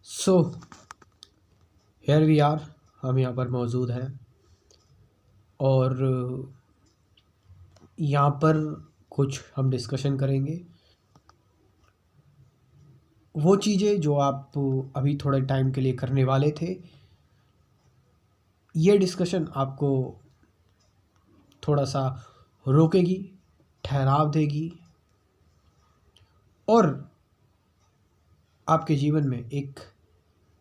So here we are, हम यहाँ पर मौजूद हैं और यहाँ पर कुछ हम डिस्कशन करेंगे वो चीज़ें जो आप अभी थोड़े टाइम के लिए करने वाले थे। ये डिस्कशन आपको थोड़ा सा रोकेगी, ठहराव देगी और आपके जीवन में एक,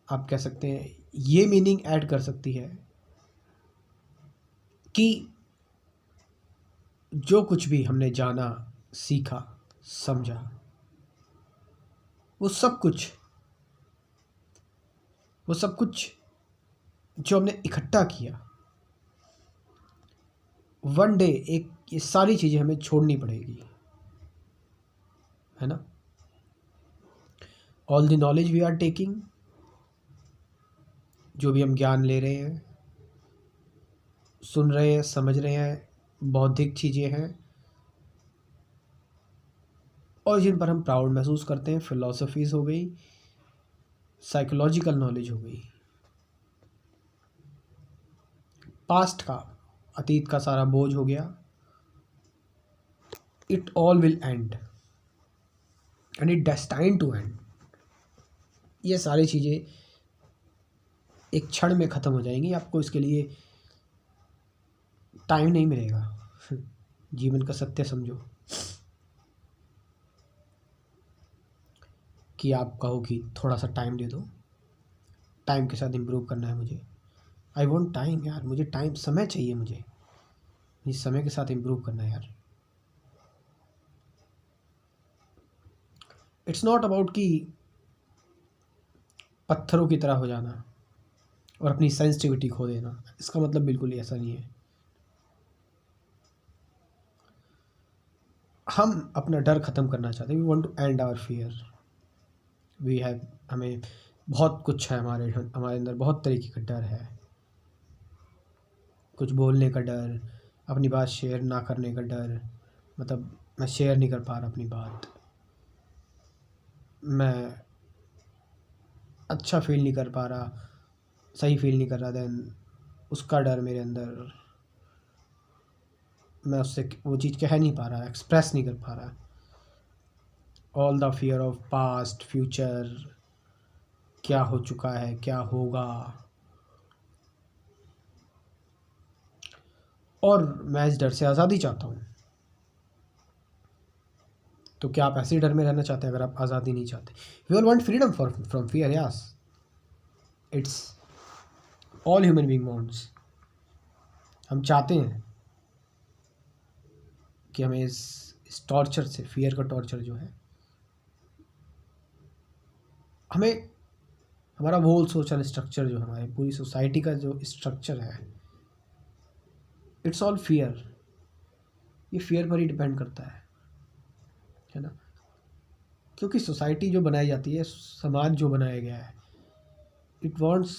आप कह सकते हैं, ये मीनिंग ऐड कर सकती है कि जो कुछ भी हमने जाना, सीखा, समझा, वो सब कुछ जो हमने इकट्ठा किया, वन डे एक ये सारी चीज़ें हमें छोड़नी पड़ेगी, है ना। All the knowledge we are taking, जो भी हम ज्ञान ले रहे हैं, सुन रहे हैं, समझ रहे हैं, बौद्धिक चीज़ें हैं और जिन पर हम प्राउड महसूस करते हैं, फिलॉसफीज़ हो गई, साइकोलॉजिकल नॉलेज हो गई, पास्ट का, अतीत का सारा बोझ हो गया। It all will end and it destined to end. ये सारी चीज़ें एक क्षण में ख़त्म हो जाएंगी, आपको इसके लिए टाइम नहीं मिलेगा। जीवन का सत्य समझो कि आप कहो कि थोड़ा सा टाइम दे दो, टाइम के साथ इम्प्रूव करना है मुझे। आई वॉन्ट टाइम यार, मुझे टाइम, समय चाहिए, मुझे इस समय के साथ इम्प्रूव करना है यार। इट्स नॉट अबाउट कि पत्थरों की तरह हो जाना और अपनी सेंसिटिविटी खो देना, इसका मतलब बिल्कुल ही ऐसा नहीं है। हम अपना डर ख़त्म करना चाहते हैं। We want to end our fear. We have, हमें बहुत कुछ है, हमारे अंदर बहुत तरीके का डर है। कुछ बोलने का डर, अपनी बात शेयर ना करने का डर, मतलब मैं शेयर नहीं कर पा रहा अपनी बात, मैं अच्छा फील नहीं कर पा रहा, सही फील नहीं कर रहा, देन उसका डर मेरे अंदर, मैं उससे वो चीज़ कह नहीं पा रहा, एक्सप्रेस नहीं कर पा रहा। All the fear of past, future, क्या हो चुका है, क्या होगा। और मैं इस डर से आज़ादी चाहता हूँ। तो क्या आप ऐसे डर में रहना चाहते हैं? अगर आप आज़ादी नहीं चाहते, we all want freedom from fear, yes, it's all human being wants. हम चाहते हैं कि हमें इस टॉर्चर से, फियर का टॉर्चर जो है, हमें हमारा होल सोशल स्ट्रक्चर जो हमारे पूरी सोसाइटी का जो स्ट्रक्चर है, इट्स ऑल फियर। ये फियर पर ही डिपेंड करता है ना। क्योंकि सोसाइटी जो बनाई जाती है, समाज जो बनाया गया है, इट वांट्स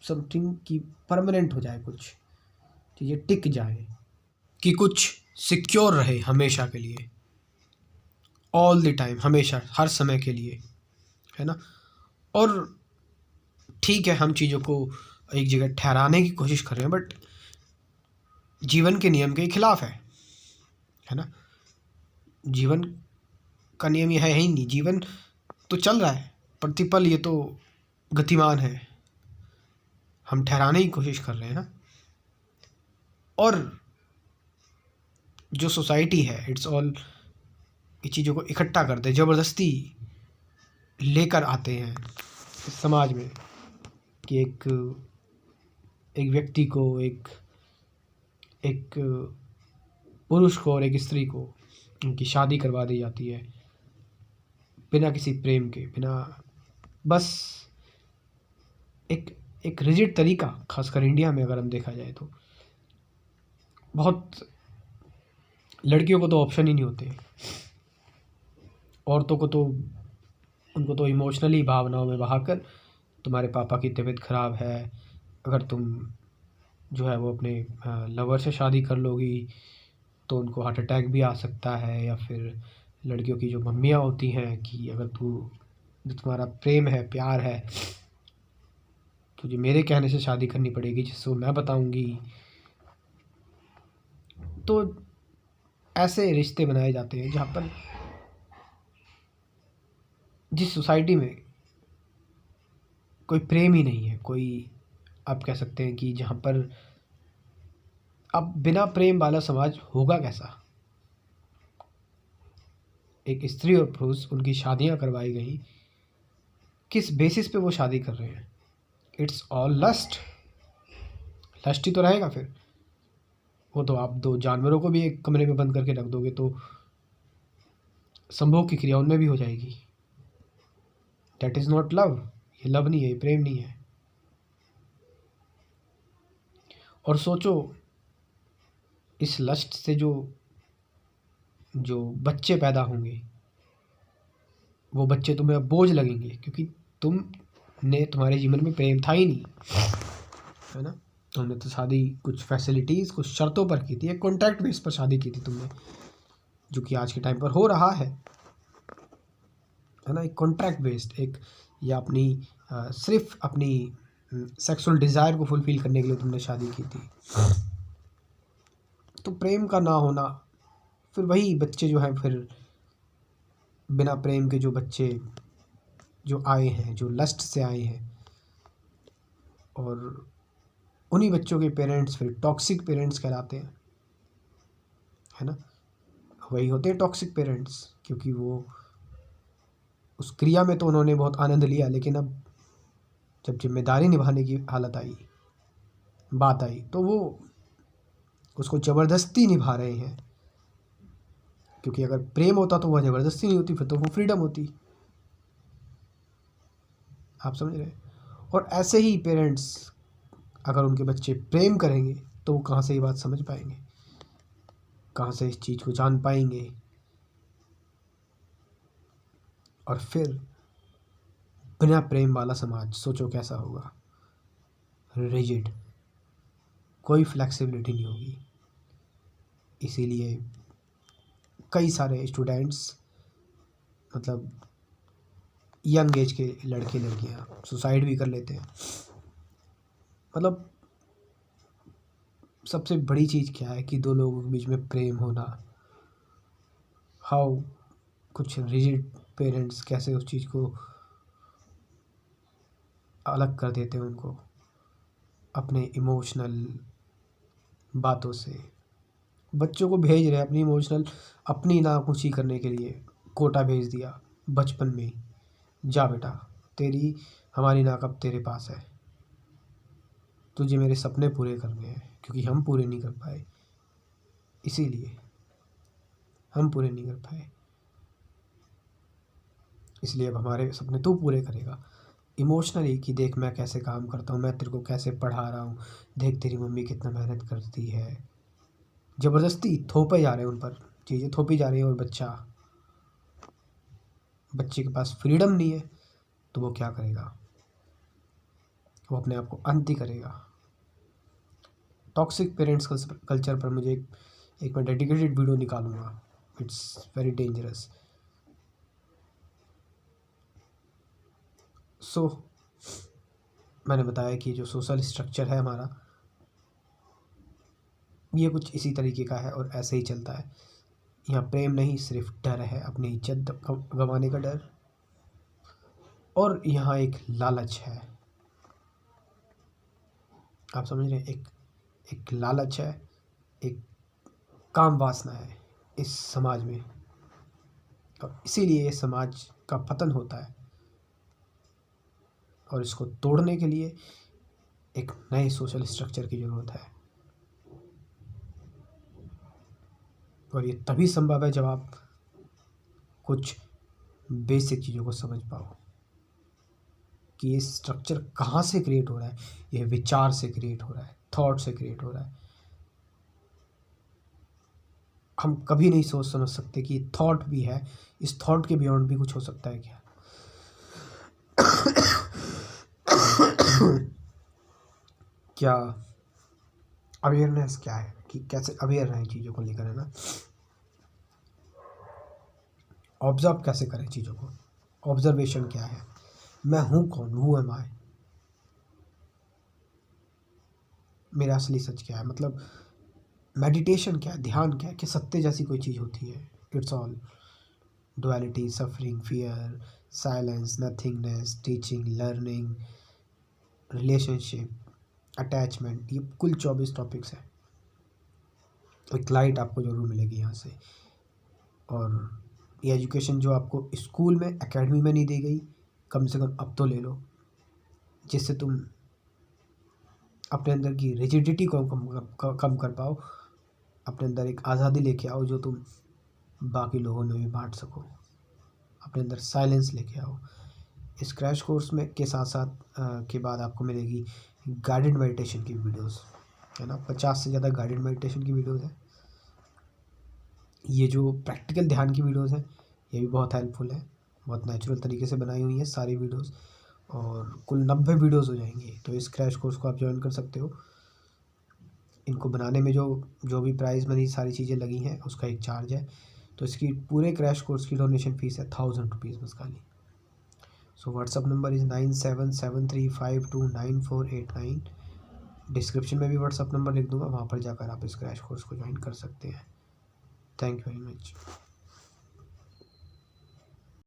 समथिंग कि परमानेंट हो जाए, कुछ चीज़ें टिक जाए, कि कुछ सिक्योर रहे हमेशा के लिए, ऑल द टाइम, हमेशा, हर समय के लिए, है ना। और ठीक है, हम चीज़ों को एक जगह ठहराने की कोशिश कर रहे हैं, बट जीवन के नियम के खिलाफ है ना। जीवन का नियम यह है ही नहीं, जीवन तो चल रहा है प्रतिपल, ये तो गतिमान है, हम ठहराने की कोशिश कर रहे हैं ना। और जो सोसाइटी है, इट्स ऑल, ये चीज़ों को इकट्ठा करते, ज़बरदस्ती लेकर आते हैं इस समाज में कि एक व्यक्ति को, एक पुरुष को और एक स्त्री को उनकी शादी करवा दी जाती है बिना किसी प्रेम के, बिना, बस एक रिजिड तरीका, खासकर इंडिया में अगर हम देखा जाए तो बहुत, लड़कियों को तो ऑप्शन ही नहीं होते, औरतों को तो, उनको तो इमोशनली भावनाओं में बहाकर, तुम्हारे पापा की तबीयत ख़राब है, अगर तुम जो है वो अपने लवर से शादी कर लोगी तो उनको हार्ट अटैक भी आ सकता है, या फिर लड़कियों की जो मम्मियाँ होती हैं कि अगर जो तुम्हारा प्रेम है, प्यार है, तुझे मेरे कहने से शादी करनी पड़ेगी, जिसको मैं बताऊंगी। तो ऐसे रिश्ते बनाए जाते हैं जहाँ पर, जिस सोसाइटी में कोई प्रेम ही नहीं है, कोई, आप कह सकते हैं कि जहाँ पर, अब बिना प्रेम वाला समाज होगा कैसा। एक स्त्री और पुरुष, उनकी शादियां करवाई गई, किस बेसिस पे वो शादी कर रहे हैं? It's all lust. लस्ट ही तो रहेगा फिर। वो तो आप दो जानवरों को भी एक कमरे में बंद करके रख दोगे तो संभोग की क्रिया उनमें भी हो जाएगी। That is not love. ये लव नहीं है, ये प्रेम नहीं है। और सोचो, इस लस्ट से जो जो बच्चे पैदा होंगे, वो बच्चे तुम्हें अब बोझ लगेंगे, क्योंकि तुम्हारे जीवन में प्रेम था ही नहीं, है ना। तुमने तो शादी कुछ फैसिलिटीज़, कुछ शर्तों पर की थी, एक कॉन्ट्रैक्ट बेस पर शादी की थी तुमने, जो कि आज के टाइम पर हो रहा है ना। एक कॉन्ट्रैक्ट बेस्ड, एक, या अपनी सिर्फ अपनी सेक्सुअल डिज़ायर को फुलफ़िल करने के लिए तुमने शादी की थी। तो प्रेम का ना होना, फिर वही बच्चे जो हैं, फिर बिना प्रेम के जो बच्चे जो आए हैं, जो लस्ट से आए हैं, और उन्हीं बच्चों के पेरेंट्स फिर टॉक्सिक पेरेंट्स कहलाते हैं, है ना। वही होते हैं टॉक्सिक पेरेंट्स, क्योंकि वो उस क्रिया में तो उन्होंने बहुत आनंद लिया, लेकिन अब जब जिम्मेदारी निभाने की हालत आई, बात आई, तो वो उसको ज़बरदस्ती निभा रहे हैं। क्योंकि अगर प्रेम होता तो वह ज़बरदस्ती नहीं होती, फिर तो वो फ्रीडम होती। आप समझ रहे हैं। और ऐसे ही पेरेंट्स, अगर उनके बच्चे प्रेम करेंगे तो वो कहाँ से ये बात समझ पाएंगे, कहाँ से इस चीज़ को जान पाएंगे। और फिर बिना प्रेम वाला समाज सोचो कैसा होगा। रिजिड, कोई फ्लेक्सिबिलिटी नहीं होगी। इसीलिए कई सारे स्टूडेंट्स, मतलब यंग एज के लड़के लड़कियां सुसाइड भी कर लेते हैं। मतलब सबसे बड़ी चीज़ क्या है कि दो लोगों के बीच में प्रेम होना। हाउ कुछ रिजिड पेरेंट्स कैसे उस चीज़ को अलग कर देते हैं उनको अपने इमोशनल बातों से। बच्चों को भेज रहे हैं अपनी इमोशनल, अपनी नाखुशी करने के लिए, कोटा भेज दिया बचपन में ही, जा बेटा तेरी हमारी नाक अब तेरे पास है, तुझे मेरे सपने पूरे करने हैं, क्योंकि हम पूरे नहीं कर पाए, इसीलिए हम पूरे नहीं कर पाए, इसलिए अब हमारे सपने तू पूरे करेगा। इमोशनली कि देख मैं कैसे काम करता हूँ, मैं तेरे को कैसे पढ़ा रहा हूँ, देख तेरी मम्मी कितना मेहनत करती है। ज़बरदस्ती थोपे जा रहे हैं उन पर, चीज़ें थोपी जा रही हैं। और बच्चे के पास फ्रीडम नहीं है, तो वो क्या करेगा? वो अपने आप को अंत ही करेगा। टॉक्सिक पेरेंट्स कल्चर पर मुझे एक मैं डेडिकेटेड वीडियो निकालूंगा। It's very dangerous. सो मैंने बताया कि जो सोशल स्ट्रक्चर है हमारा, ये कुछ इसी तरीके का है और ऐसे ही चलता है। यहाँ प्रेम नहीं, सिर्फ डर है, अपनी इज्जत गंवाने का डर। और यहाँ एक लालच है, आप समझ रहे हैं। एक लालच है, एक काम वासना है इस समाज में, और इसीलिए ये समाज का पतन होता है। और इसको तोड़ने के लिए एक नए सोशल स्ट्रक्चर की ज़रूरत है। और ये तभी संभव है जब आप कुछ बेसिक चीज़ों को समझ पाओ कि ये स्ट्रक्चर कहाँ से क्रिएट हो रहा है। ये विचार से क्रिएट हो रहा है, थॉट से क्रिएट हो रहा है। हम कभी नहीं सोच समझ सकते कि थॉट भी है, इस थॉट के बियॉन्ड भी कुछ हो सकता है क्या। क्या अवेयरनेस क्या है, कि कैसे अवेयर रहें चीज़ों को लेकर, है ना। ऑब्जर्व कैसे करें चीज़ों को, ऑब्जर्वेशन क्या है, मैं हूँ कौन, हु एम आई। मेरा असली सच क्या है, मतलब मेडिटेशन क्या है, ध्यान क्या है, कि सत्य जैसी कोई चीज़ होती है। It's all duality, suffering, fear, silence, nothingness, teaching, learning, relationship, attachment, ये कुल 24 टॉपिक्स हैं। एक लाइट आपको ज़रूर मिलेगी यहाँ से। और ये एजुकेशन जो आपको स्कूल में, एकेडमी में नहीं दी गई, कम से कम अब तो ले लो, जिससे तुम अपने अंदर की रिजिडिटी को कम कर पाओ, अपने अंदर एक आज़ादी लेके आओ जो तुम बाकी लोगों में भी बांट सको, अपने अंदर साइलेंस लेके आओ। इस क्रैश कोर्स में के साथ साथ के बाद आपको मिलेगी गाइडेड मेडिटेशन की वीडियोस, है ना। 50 से ज़्यादा गाइडेड मेडिटेशन की वीडियोस हैं। ये जो प्रैक्टिकल ध्यान की वीडियोस हैं, ये भी बहुत हेल्पफुल है, बहुत नेचुरल तरीके से बनाई हुई हैं सारी वीडियोस, और कुल 90 वीडियोस हो जाएंगी। तो इस क्रैश कोर्स को आप ज्वाइन कर सकते हो। इनको बनाने में जो जो भी प्राइस मनी सारी चीज़ें लगी हैं, उसका एक चार्ज है। तो इसकी पूरे क्रैश कोर्स की डोनेशन फ़ीस है 1000 रुपीज़ बस खाली। So what's up number is 9773529489। Description में भी व्हाट्सअप नंबर लिख दूंगा, वहाँ पर जाकर आप इस क्रैश कोर्स को ज्वाइन कर सकते हैं। Thank you very much.